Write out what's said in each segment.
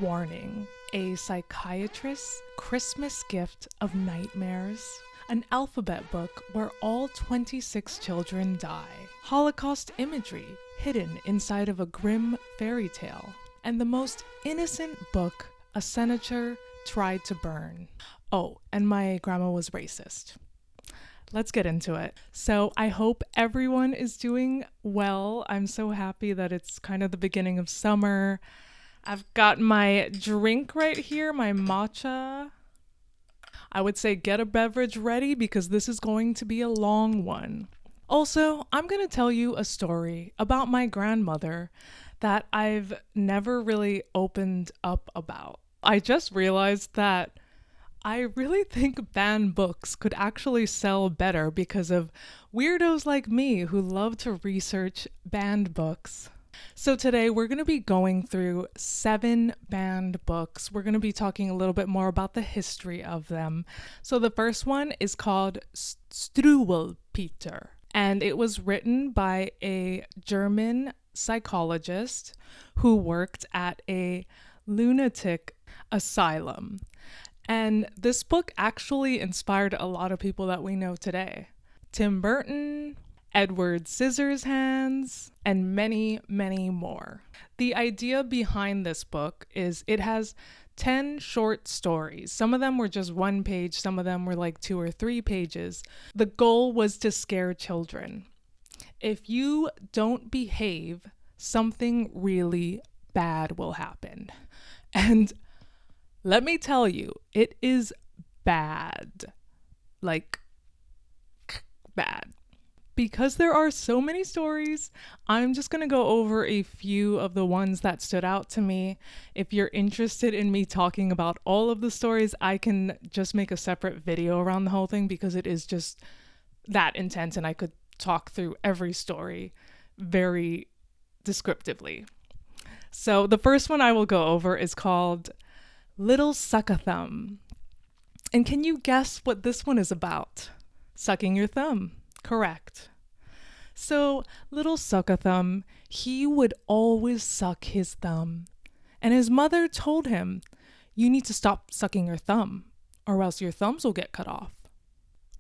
Warning: a psychiatrist's Christmas gift of nightmares. An alphabet book where all 26 children die. Holocaust imagery hidden inside of a Grimm fairy tale. And the most innocent book a senator tried to burn. Oh, and my grandma was racist. Let's get into it. So I hope everyone is doing well. I'm so happy that it's kind of the beginning of summer. I've got my drink right here, my matcha. I would say get a beverage ready because this is going to be a long one. Also, I'm going to tell you a story about my grandmother that I've never really opened up about. I just realized that I really think banned books could actually sell better because of weirdos like me who love to research banned books. So today we're going to be going through 7 banned books. We're going to be talking a little bit more about the history of them. So the first one is called Struwwelpeter, and it was written by a German psychologist who worked at a lunatic asylum. And this book actually inspired a lot of people that we know today. Tim Burton, Edward Scissorhands, and many, many more. The idea behind this book is it has 10 short stories. Some of them were just 1 page, some of them were like 2 or 3 pages. The goal was to scare children. If you don't behave, something really bad will happen. And let me tell you, it is bad. Like, bad. Because there are so many stories, I'm just going to go over a few of the ones that stood out to me. If you're interested in me talking about all of the stories, I can just make a separate video around the whole thing because it is just that intense and I could talk through every story very descriptively. So the first one I will go over is called Little Suck-a-Thumb. And can you guess what this one is about? Sucking your thumb. Correct. So little Suck-a-Thumb, he would always suck his thumb. And his mother told him, you need to stop sucking your thumb or else your thumbs will get cut off.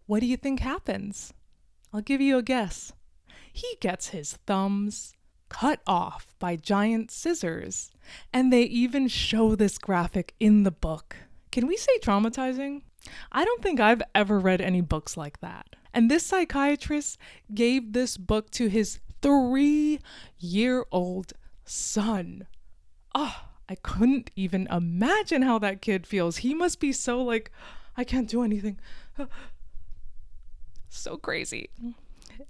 What do you think happens? I'll give you a guess. He gets his thumbs cut off by giant scissors. And they even show this graphic in the book. Can we say traumatizing? I don't think I've ever read any books like that. And this psychiatrist gave this book to his 3-year-old son. I couldn't even imagine how that kid feels. He must be so like, I can't do anything. So crazy.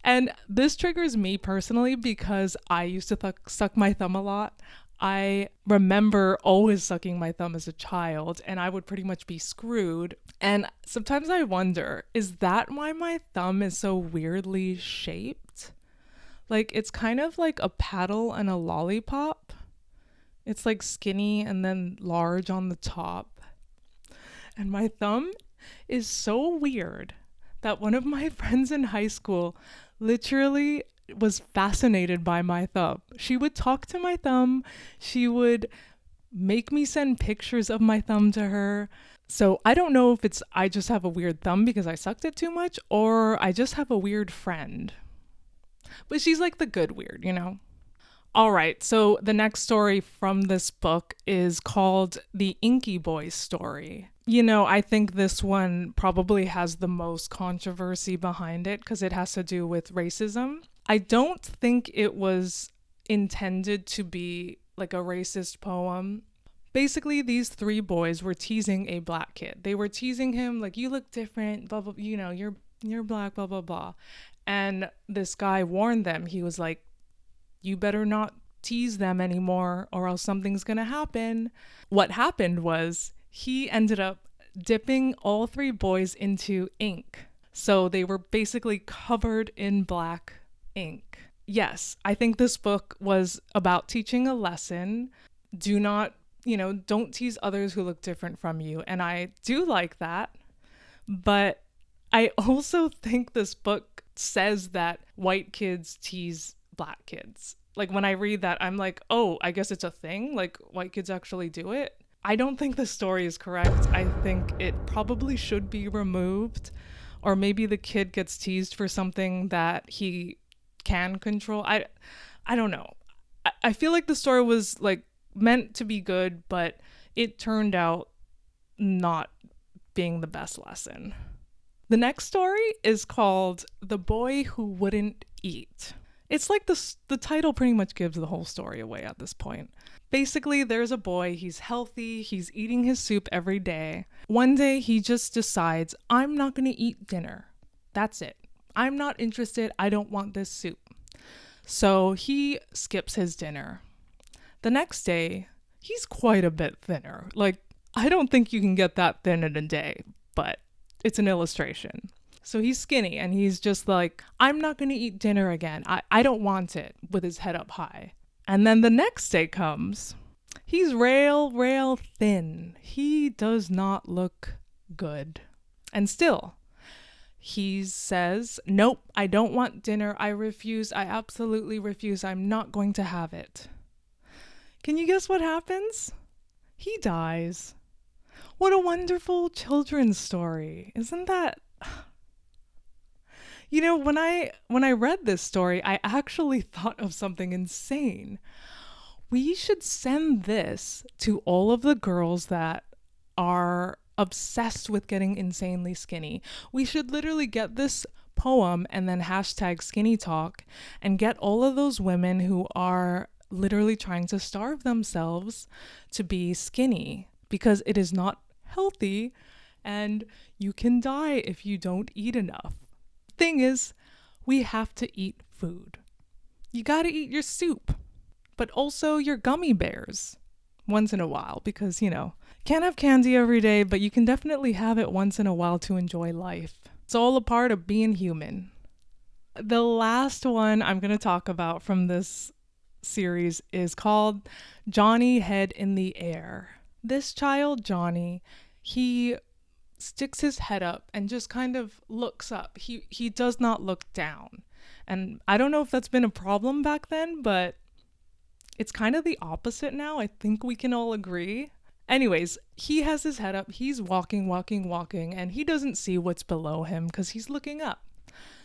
And this triggers me personally because I used to suck my thumb a lot. I remember always sucking my thumb as a child and I would pretty much be screwed. And sometimes I wonder, is that why my thumb is so weirdly shaped? Like it's kind of like a paddle and a lollipop. It's like skinny and then large on the top. And my thumb is so weird that one of my friends in high school literally was fascinated by my thumb. She would talk to my thumb. She would make me send pictures of my thumb to her. So I don't know if I just have a weird thumb because I sucked it too much or I just have a weird friend. But she's like the good weird, you know? All right, so the next story from this book is called The Inky Boy Story. You know, I think this one probably has the most controversy behind it because it has to do with racism. I don't think it was intended to be like a racist poem. Basically, these 3 boys were teasing a black kid. They were teasing him like, you look different, blah, blah, you know, you're black, blah, blah, blah. And this guy warned them. He was like, you better not tease them anymore or else something's going to happen. What happened was he ended up dipping all 3 boys into ink. So they were basically covered in black ink. Yes, I think this book was about teaching a lesson. Do not, don't tease others who look different from you. And I do like that. But I also think this book says that white kids tease black kids. Like when I read that, I'm like, oh, I guess it's a thing. Like white kids actually do it. I don't think the story is correct. I think it probably should be removed. Or maybe the kid gets teased for something that he can control. I don't know. I feel like the story was like meant to be good, but it turned out not being the best lesson. The next story is called The Boy Who Wouldn't Eat. It's like the title pretty much gives the whole story away at this point. Basically, there's a boy, he's healthy, he's eating his soup every day. One day, he just decides, I'm not going to eat dinner. That's it. I'm not interested. I don't want this soup. So he skips his dinner. The next day, he's quite a bit thinner. Like, I don't think you can get that thin in a day, but it's an illustration. So he's skinny and he's just like, I'm not going to eat dinner again. I don't want it, with his head up high. And then the next day comes. He's rail thin. He does not look good. And still, he says, nope, I don't want dinner. I refuse. I absolutely refuse. I'm not going to have it. Can you guess what happens? He dies. What a wonderful children's story. Isn't that... You know, when I read this story, I actually thought of something insane. We should send this to all of the girls that are obsessed with getting insanely skinny. We should literally get this poem and then hashtag skinny talk and get all of those women who are literally trying to starve themselves to be skinny, because it is not healthy and you can die if you don't eat enough. Thing is, we have to eat food. You gotta eat your soup, but also your gummy bears once in a while, because, you know, can't have candy every day, but you can definitely have it once in a while to enjoy life. It's all a part of being human. The last one I'm gonna talk about from this series is called Johnny Head in the Air. This child, Johnny, he sticks his head up and just kind of looks up. He does not look down. And I don't know if that's been a problem back then, but it's kind of the opposite now. I think we can all agree. Anyways, he has his head up. He's walking, and he doesn't see what's below him because he's looking up.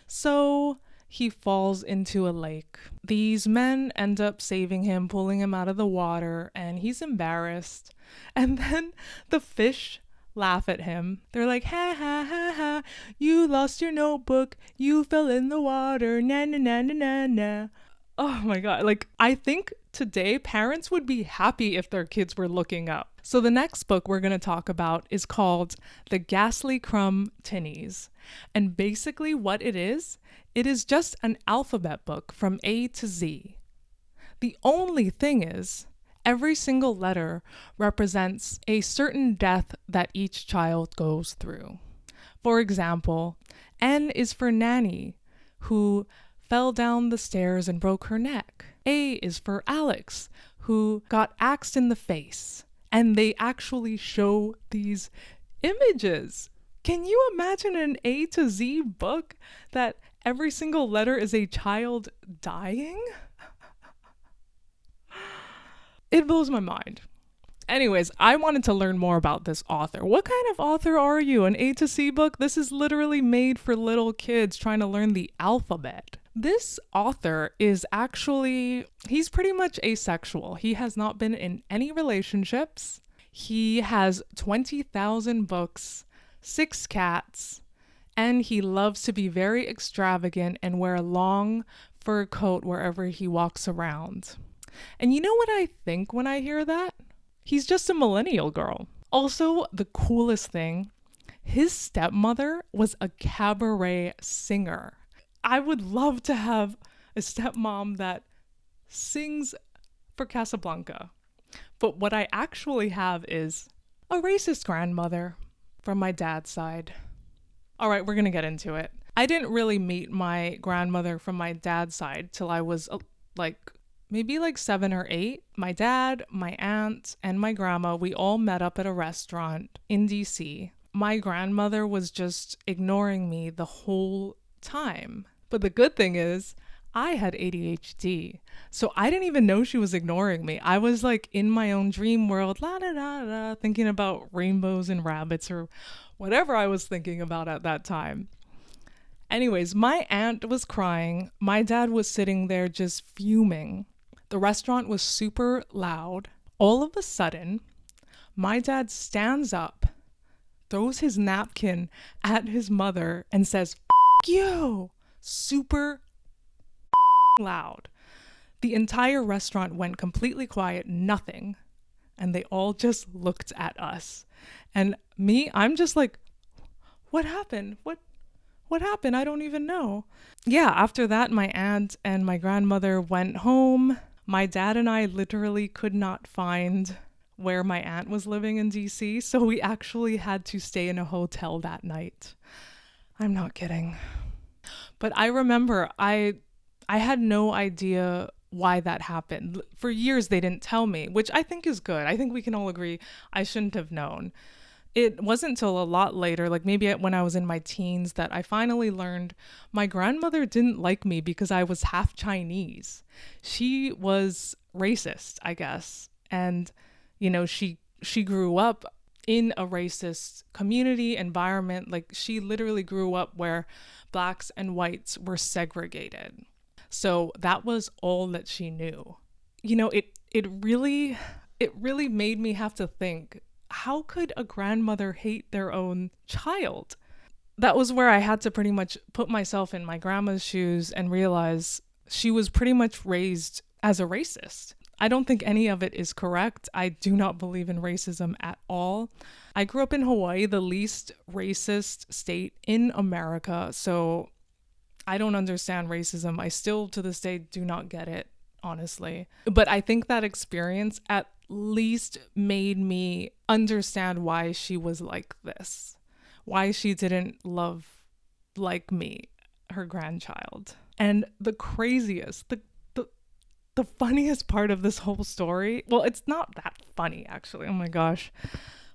So he falls into a lake. These men end up saving him, pulling him out of the water, and he's embarrassed. And then the fish laugh at him. They're like, ha ha ha ha, you lost your notebook, you fell in the water, na na na na na na. Oh my god, like, I think today parents would be happy if their kids were looking up. So the next book we're going to talk about is called The Gashlycrumb Tinies. And basically what it is just an alphabet book from A to Z. The only thing is, every single letter represents a certain death that each child goes through. For example, N is for Nanny, who fell down the stairs and broke her neck. A is for Alex, who got axed in the face. And they actually show these images. Can you imagine an A to Z book that every single letter is a child dying? It blows my mind. Anyways, I wanted to learn more about this author. What kind of author are you? An A to C book? This is literally made for little kids trying to learn the alphabet. This author is actually, he's pretty much asexual. He has not been in any relationships. He has 20,000 books, 6 cats, and he loves to be very extravagant and wear a long fur coat wherever he walks around. And you know what I think when I hear that? He's just a millennial girl. Also, the coolest thing, his stepmother was a cabaret singer. I would love to have a stepmom that sings for Casablanca. But what I actually have is a racist grandmother from my dad's side. All right, we're going to get into it. I didn't really meet my grandmother from my dad's side till I was maybe 7 or 8. My dad, my aunt, and my grandma, we all met up at a restaurant in DC. My grandmother was just ignoring me the whole time. But the good thing is, I had ADHD. So I didn't even know she was ignoring me. I was like in my own dream world, la da da da, thinking about rainbows and rabbits or whatever I was thinking about at that time. Anyways, my aunt was crying. My dad was sitting there just fuming. The restaurant was super loud. All of a sudden, my dad stands up, throws his napkin at his mother, and says, "F you!" Super loud. The entire restaurant went completely quiet, nothing. And they all just looked at us. And me, I'm just like, what happened? What happened? I don't even know. Yeah, after that, my aunt and my grandmother went home. My dad and I literally could not find where my aunt was living in DC, so we actually had to stay in a hotel that night. I'm not kidding. But I remember I had no idea why that happened. For years they didn't tell me, which I think is good. I think we can all agree I shouldn't have known. It wasn't until a lot later, like maybe when I was in my teens, that I finally learned my grandmother didn't like me because I was half Chinese. She was racist, I guess. And, you know, she grew up in a racist community environment. Like she literally grew up where blacks and whites were segregated. So that was all that she knew. You know, it really made me have to think, how could a grandmother hate their own child? That was where I had to pretty much put myself in my grandma's shoes and realize she was pretty much raised as a racist. I don't think any of it is correct. I do not believe in racism at all. I grew up in Hawaii, the least racist state in America, so I don't understand racism. I still, to this day, do not get it, honestly. But I think that experience at least made me understand why she was like this, why she didn't love like me, her grandchild. And the craziest, the funniest part of this whole story, well, it's not that funny actually, oh my gosh.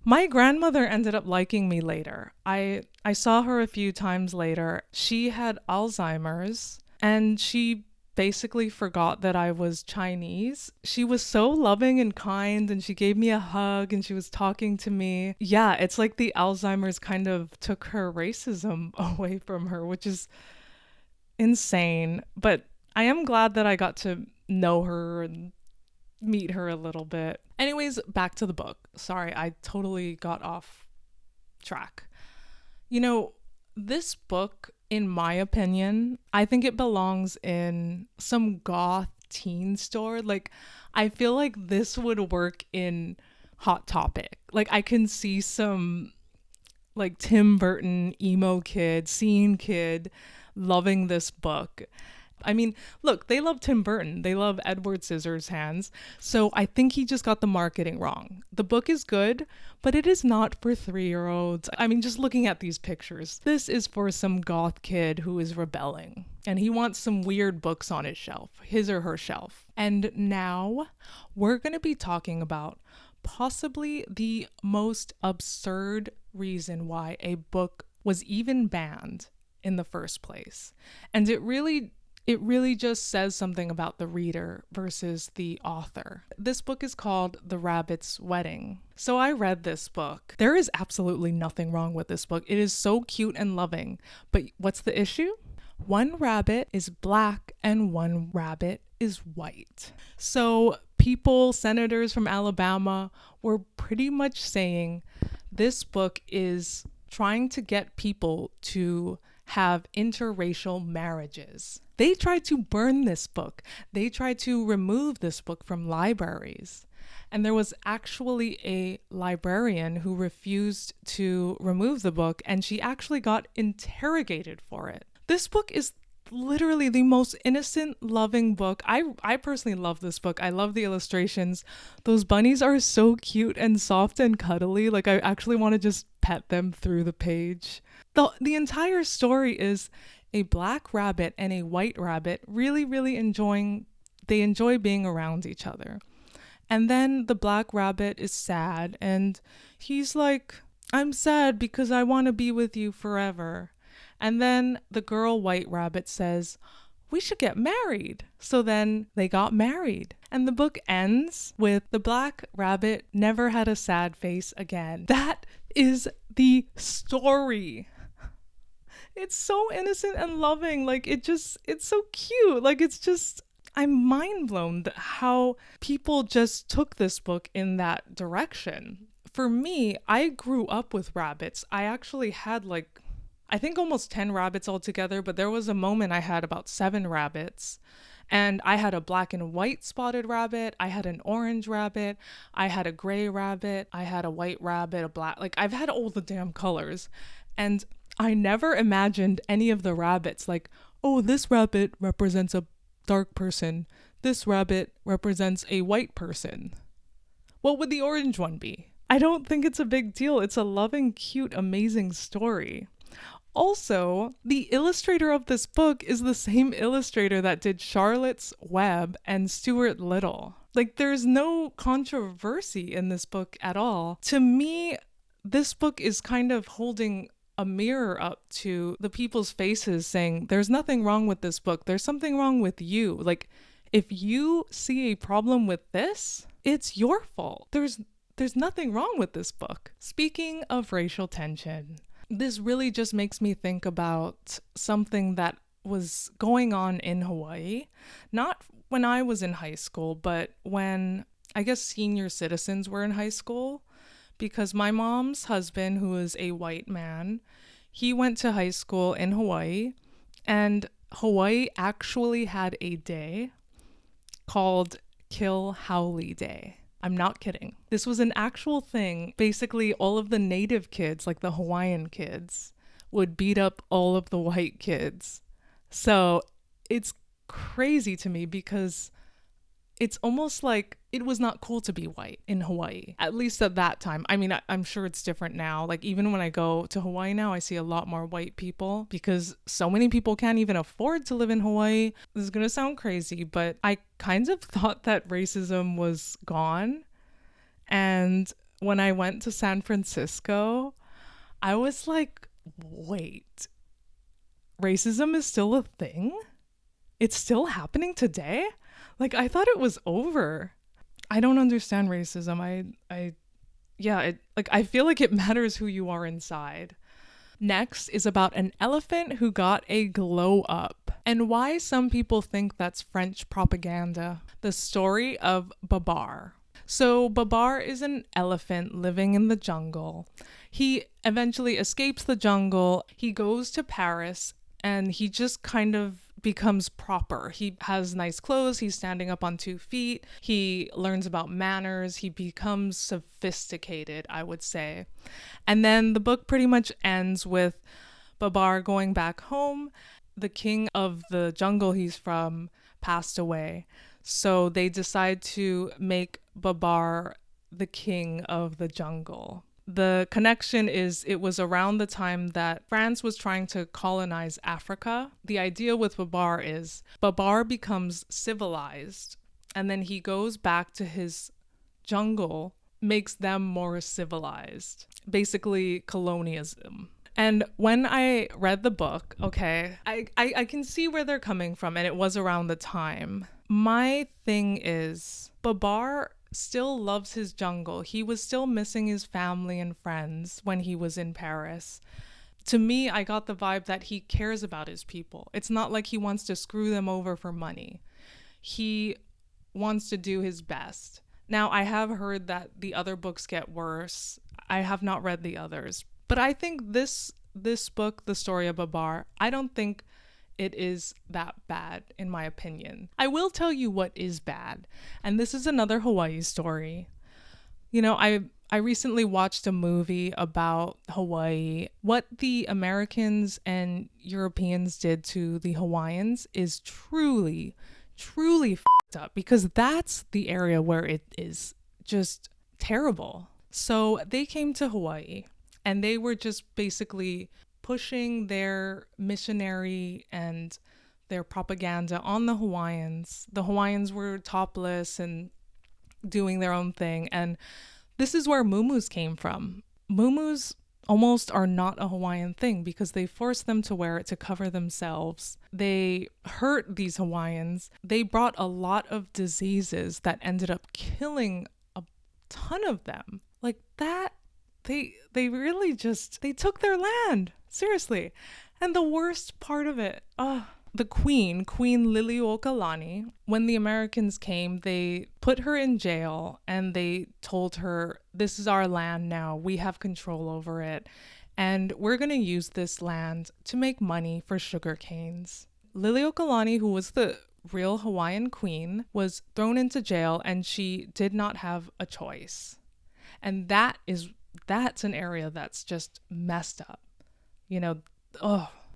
My grandmother ended up liking me later. I saw her a few times later. She had Alzheimer's and she basically forgot that I was Chinese. She was so loving and kind and she gave me a hug and she was talking to me. Yeah, it's like the Alzheimer's kind of took her racism away from her, which is insane. But I am glad that I got to know her and meet her a little bit. Anyways, back to the book. Sorry, I totally got off track. You know, this book, in my opinion, I think it belongs in some goth teen store. Like, I feel like this would work in Hot Topic. Like, I can see some, like, Tim Burton emo kid, scene kid loving this book. I mean, look, they love Tim Burton. They love Edward Scissorhands. So I think he just got the marketing wrong. The book is good, but it is not for 3-year-olds. I mean, just looking at these pictures, this is for some goth kid who is rebelling. And he wants some weird books on his shelf, his or her shelf. And now we're going to be talking about possibly the most absurd reason why a book was even banned in the first place. And it really just says something about the reader versus the author. This book is called The Rabbit's Wedding. So I read this book. There is absolutely nothing wrong with this book. It is so cute and loving. But what's the issue? One rabbit is black and one rabbit is white. So people, senators from Alabama, were pretty much saying this book is trying to get people to have interracial marriages. They tried to burn this book. They tried to remove this book from libraries. And there was actually a librarian who refused to remove the book, and she actually got interrogated for it. This book is literally the most innocent, loving book. I personally love this book. I love the illustrations. Those bunnies are so cute and soft and cuddly. Like, I actually want to just pet them through the page. The entire story is a black rabbit and a white rabbit really enjoy being around each other. And then the black rabbit is sad and he's like, I'm sad because I want to be with you forever. And then the girl white rabbit says, we should get married. So then they got married. And the book ends with the black rabbit never had a sad face again. That is the story. It's so innocent and loving. Like, it's so cute. Like, I'm mind blown how people just took this book in that direction. For me, I grew up with rabbits. I actually had I think almost 10 rabbits altogether, but there was a moment I had about 7 rabbits. And I had a black and white spotted rabbit. I had an orange rabbit. I had a gray rabbit. I had a white rabbit, a black. I've had all the damn colors. And I never imagined any of the rabbits oh, this rabbit represents a dark person. This rabbit represents a white person. What would the orange one be? I don't think it's a big deal. It's a loving, cute, amazing story. Also, the illustrator of this book is the same illustrator that did Charlotte's Web and Stuart Little. There's no controversy in this book at all. To me, this book is kind of holding a mirror up to the people's faces saying, there's nothing wrong with this book. There's something wrong with you. If you see a problem with this, it's your fault. There's nothing wrong with this book. Speaking of racial tension, this really just makes me think about something that was going on in Hawaii, not when I was in high school, but when I guess senior citizens were in high school, because my mom's husband, who is a white man, he went to high school in Hawaii, and Hawaii actually had a day called Kill Howley Day. I'm not kidding. This was an actual thing. Basically, all of the native kids, the Hawaiian kids, would beat up all of the white kids. So it's crazy to me because it's almost like it was not cool to be white in Hawaii, at least at that time. I mean, I'm sure it's different now. Even when I go to Hawaii now, I see a lot more white people because so many people can't even afford to live in Hawaii. This is going to sound crazy, but I kind of thought that racism was gone. And when I went to San Francisco, I was like, wait, racism is still a thing? It's still happening today? I thought it was over. I don't understand racism. I feel like it matters who you are inside. Next is about an elephant who got a glow up and why some people think that's French propaganda. The Story of Babar. So Babar is an elephant living in the jungle. He eventually escapes the jungle. He goes to Paris and he just kind of becomes proper. He has nice clothes. He's standing up on 2 feet. He learns about manners. He becomes sophisticated, I would say. And then the book pretty much ends with Babar going back home. The king of the jungle he's from passed away. So they decide to make Babar the king of the jungle. The connection is it was around the time that France was trying to colonize Africa. The idea with Babar is Babar becomes civilized and then he goes back to his jungle, makes them more civilized. Basically colonialism. And when I read the book, okay, I can see where they're coming from, and it was around the time. My thing is Babar still loves his jungle. He was still missing his family and friends when he was in Paris. To me, I got the vibe that he cares about his people. It's not like he wants to screw them over for money. He wants to do his best. Now, I have heard that the other books get worse. I have not read the others. But I think this book, The Story of Babar, I don't think it is that bad, in my opinion. I will tell you what is bad. And this is another Hawaii story. You know, I recently watched a movie about Hawaii. What the Americans and Europeans did to the Hawaiians is truly, truly f***ed up, because that's the area where it is just terrible. So they came to Hawaii and they were just basically pushing their missionary and their propaganda on the Hawaiians. The Hawaiians were topless and doing their own thing. And this is where muumuus came from. Muumuus almost are not a Hawaiian thing because they force them to wear it to cover themselves. They hurt these Hawaiians. They brought a lot of diseases that ended up killing a ton of them. Like that, they really just, they took their land. Seriously. And the worst part of it, the Queen Liliuokalani, when the Americans came, they put her in jail and they told her, this is our land now. We have control over it. And we're going to use this land to make money for sugar canes. Liliuokalani, who was the real Hawaiian queen, was thrown into jail and she did not have a choice. And that's an area that's just messed up. You know,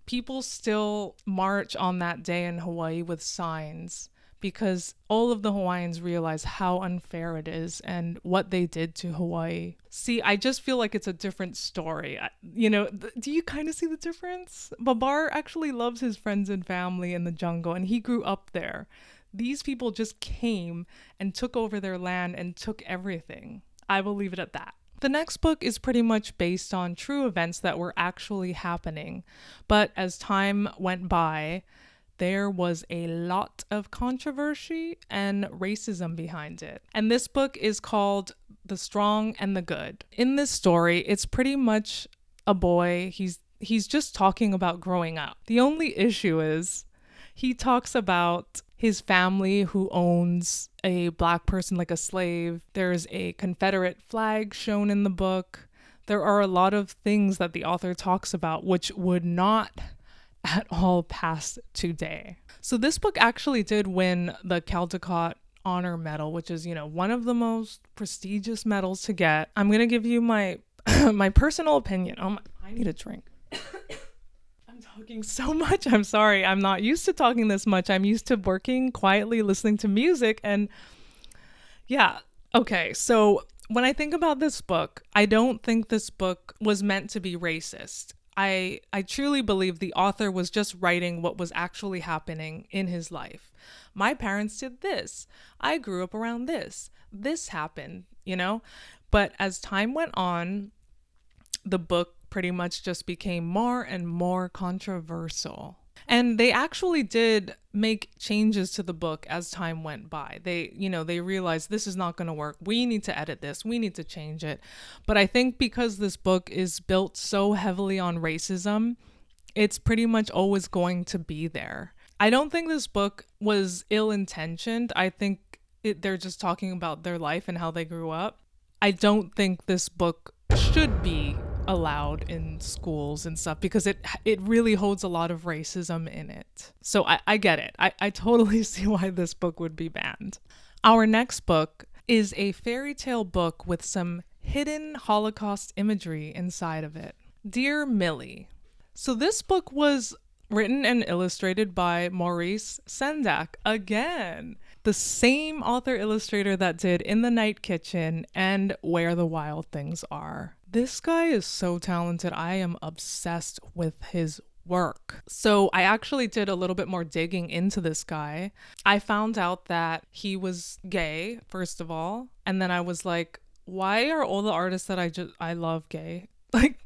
people still march on that day in Hawaii with signs because all of the Hawaiians realize how unfair it is and what they did to Hawaii. See, I just feel like it's a different story. Do you kind of see the difference? Babar actually loves his friends and family in the jungle, and he grew up there. These people just came and took over their land and took everything. I will leave it at that. The next book is pretty much based on true events that were actually happening, but as time went by, there was a lot of controversy and racism behind it. And this book is called The Strong and the Good. In this story, it's pretty much a boy. He's just talking about growing up. The only issue is he talks about his family who owns a black person like a slave. There's a Confederate flag shown in the book. There are a lot of things that the author talks about which would not at all pass today. So this book actually did win the Caldecott Medal, which is, one of the most prestigious medals to get. I'm going to give you my my personal opinion. I need a drink. Talking so much. I'm sorry. I'm not used to talking this much. I'm used to working quietly, listening to music. And yeah. Okay. So when I think about this book, I don't think this book was meant to be racist. I truly believe the author was just writing what was actually happening in his life. My parents did this. I grew up around this. This happened, But as time went on, the book pretty much just became more and more controversial. And they actually did make changes to the book as time went by. They realized this is not going to work. We need to edit this. We need to change it. But I think because this book is built so heavily on racism, it's pretty much always going to be there. I don't think this book was ill-intentioned. I think they're just talking about their life and how they grew up. I don't think this book should be allowed in schools and stuff because it really holds a lot of racism in it. So I get it. I totally see why this book would be banned. Our next book is a fairy tale book with some hidden Holocaust imagery inside of it. Dear Mili. So this book was written and illustrated by Maurice Sendak again. The same author-illustrator that did In the Night Kitchen and Where the Wild Things Are. This guy is so talented. I am obsessed with his work. So I actually did a little bit more digging into this guy. I found out that he was gay, first of all. And then I was like, why are all the artists that I love gay? Like,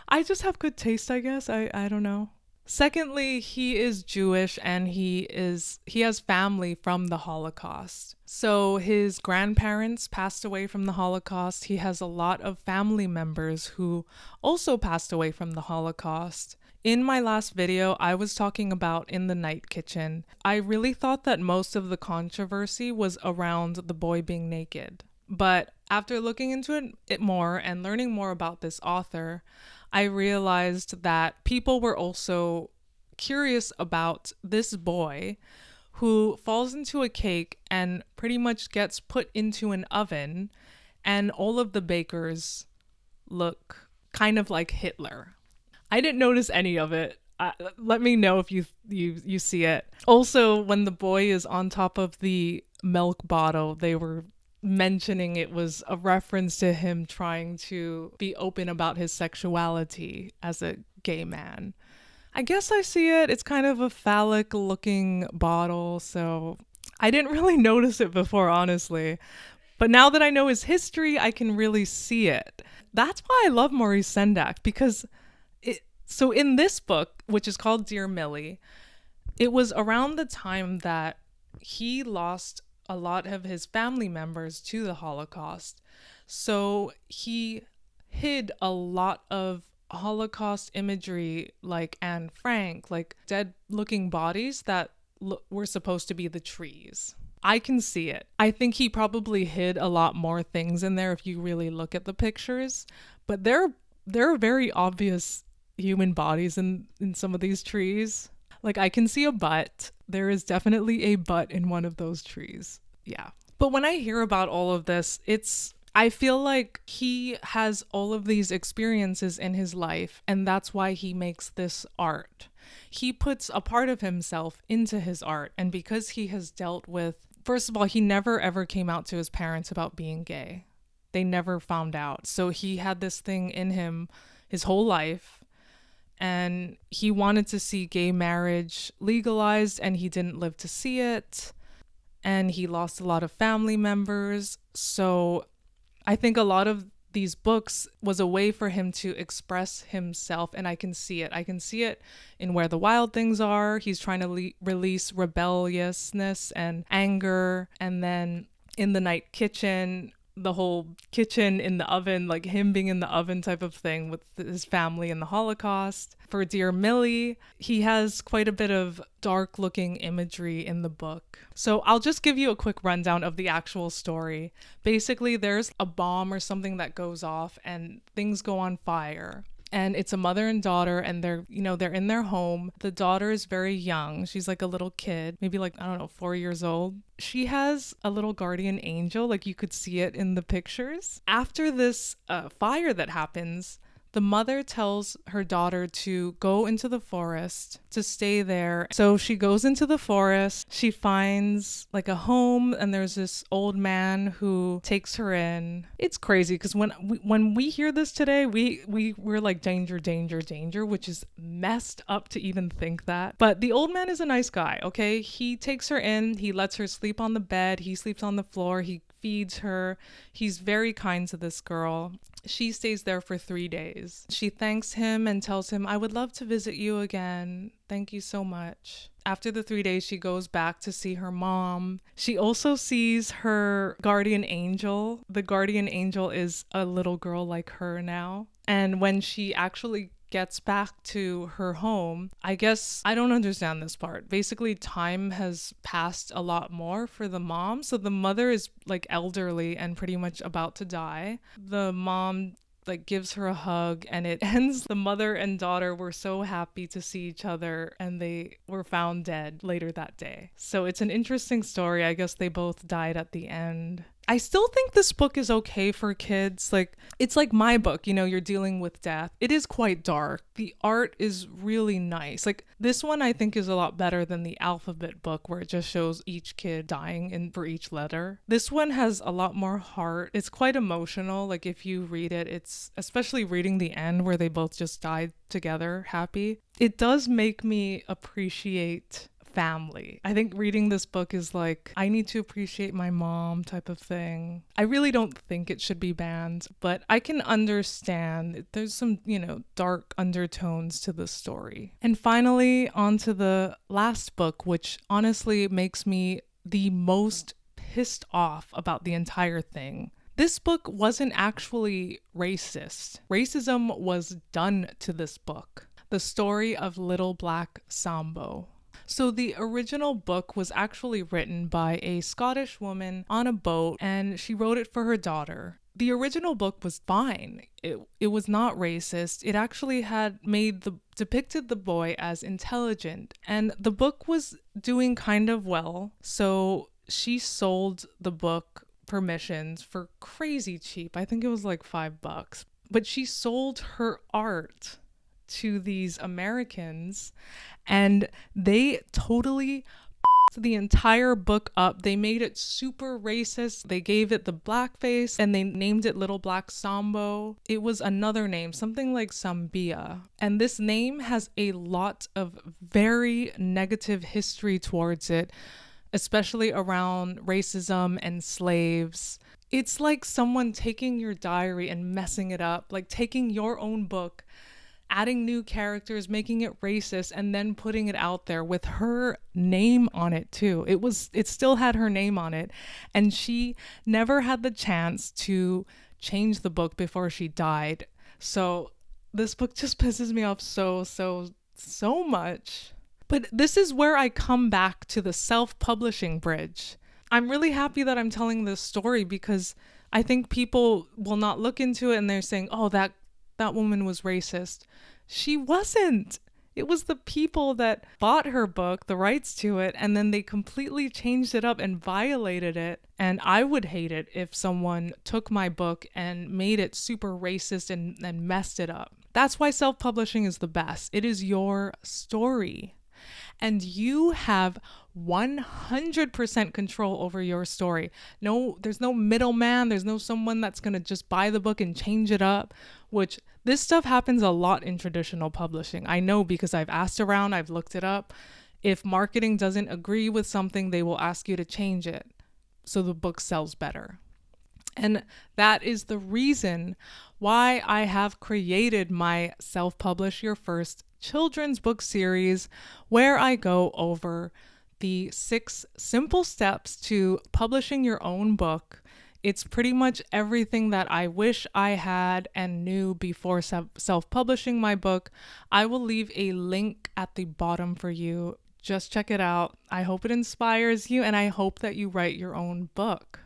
I just have good taste, I guess. I don't know. Secondly, he is Jewish and he has family from the Holocaust. So his grandparents passed away from the Holocaust. He has a lot of family members who also passed away from the Holocaust. In my last video, I was talking about In the Night Kitchen. I really thought that most of the controversy was around the boy being naked. But after looking into it more and learning more about this author, I realized that people were also curious about this boy who falls into a cake and pretty much gets put into an oven, and all of the bakers look kind of like Hitler. I didn't notice any of it. Let me know if you see it. Also, when the boy is on top of the milk bottle, they were mentioning it was a reference to him trying to be open about his sexuality as a gay man. I guess I see it. It's kind of a phallic looking bottle, so I didn't really notice it before, honestly. But now that I know his history, I can really see it. That's why I love Maurice Sendak, because so in this book, which is called Dear Mili, it was around the time that he lost a lot of his family members to the Holocaust. So he hid a lot of Holocaust imagery, like Anne Frank, like dead looking bodies that were supposed to be the trees. I can see it. I think he probably hid a lot more things in there if you really look at the pictures, but there are very obvious human bodies in some of these trees. Like, I can see a butt. There is definitely a butt in one of those trees. Yeah. But when I hear about all of this, I feel like he has all of these experiences in his life, and that's why he makes this art. He puts a part of himself into his art, and because he has dealt with, first of all, he never ever came out to his parents about being gay. They never found out. So he had this thing in him his whole life, and he wanted to see gay marriage legalized, and he didn't live to see it, and he lost a lot of family members. So I think a lot of these books was a way for him to express himself, and I can see it. I can see it in Where the Wild Things Are. He's trying to release rebelliousness and anger, and then in The Night Kitchen, the whole kitchen in the oven, like him being in the oven type of thing with his family in the Holocaust. For Dear Mili, he has quite a bit of dark looking imagery in the book. So I'll just give you a quick rundown of the actual story. Basically, there's a bomb or something that goes off and things go on fire. And it's a mother and daughter, and they're in their home. The daughter is very young. She's like a little kid, maybe like, I don't know, 4 years old. She has a little guardian angel, like you could see it in the pictures. After this fire that happens, the mother tells her daughter to go into the forest, to stay there. So she goes into the forest. She finds like a home, and there's this old man who takes her in. It's crazy because when we hear this today, we're like danger, danger, danger, which is messed up to even think that. But the old man is a nice guy, okay? He takes her in. He lets her sleep on the bed. He sleeps on the floor. He feeds her. He's very kind to this girl. She stays there for 3 days. She thanks him and tells him, I would love to visit you again. Thank you so much. After the 3 days, she goes back to see her mom. She also sees her guardian angel. The guardian angel is a little girl like her now. And when she actually gets back to her home, I guess I don't understand this part. Basically, time has passed a lot more for the mom. So the mother is like elderly and pretty much about to die. The mom like gives her a hug, and it ends. The mother and daughter were so happy to see each other, and they were found dead later that day. So it's an interesting story. I guess they both died at the end. I still think this book is okay for kids. Like, it's like my book, you're dealing with death. It is quite dark. The art is really nice. Like, this one I think is a lot better than the alphabet book where it just shows each kid dying for each letter. This one has a lot more heart. It's quite emotional. Like, if you read it, it's especially reading the end where they both just died together, happy. It does make me appreciate family. I think reading this book is like, I need to appreciate my mom type of thing. I really don't think it should be banned, but I can understand there's some, dark undertones to the story. And finally, on to the last book, which honestly makes me the most pissed off about the entire thing. This book wasn't actually racist. Racism was done to this book. The Story of Little Black Sambo. So the original book was actually written by a Scottish woman on a boat, and she wrote it for her daughter. The original book was fine. It was not racist. It actually had depicted the boy as intelligent, and the book was doing kind of well. So she sold the book permissions for crazy cheap. I think it was like $5. But she sold her art to these Americans, and they totally the entire book up. They made it super racist. They gave it the blackface, and they named it Little Black Sambo. It was another name, something like Sambia. And this name has a lot of very negative history towards it. especially around racism and slaves. It's like someone taking your diary and messing it up, like taking your own book, adding new characters, making it racist, and then putting it out there with her name on it too. It still had her name on it, and she never had the chance to change the book before she died. So this book just pisses me off so much. But this is where I come back to the self-publishing bridge. I'm really happy that I'm telling this story because I think people will not look into it and they're saying, oh, that woman was racist. She wasn't. It was the people that bought her book, the rights to it, and then they completely changed it up and violated it. And I would hate it if someone took my book and made it super racist and messed it up. That's why self-publishing is the best. It is your story. And you have 100% control over your story. No, there's no middleman. There's no someone that's going to just buy the book and change it up, which this stuff happens a lot in traditional publishing. I know because I've asked around, I've looked it up. If marketing doesn't agree with something, they will ask you to change it so the book sells better. And that is the reason why I have created my Self-Publish Your First children's book series, where I go over the 6 simple steps to publishing your own book. It's pretty much everything that I wish I had and knew before self-publishing my book. I will leave a link at the bottom for you. Just check it out. I hope it inspires you, and I hope that you write your own book.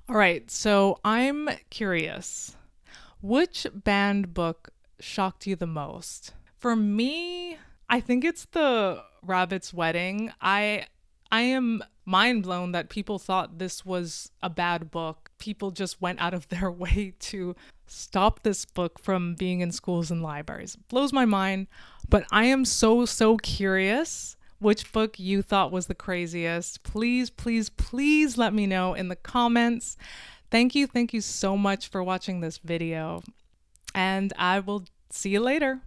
All right, so I'm curious. Which banned book shocked you the most? For me, I think it's The Rabbit's Wedding. I am mind blown that people thought this was a bad book. People just went out of their way to stop this book from being in schools and libraries. Blows my mind, but I am so curious which book you thought was the craziest. Please let me know in the comments. Thank you so much for watching this video, and I will see you later.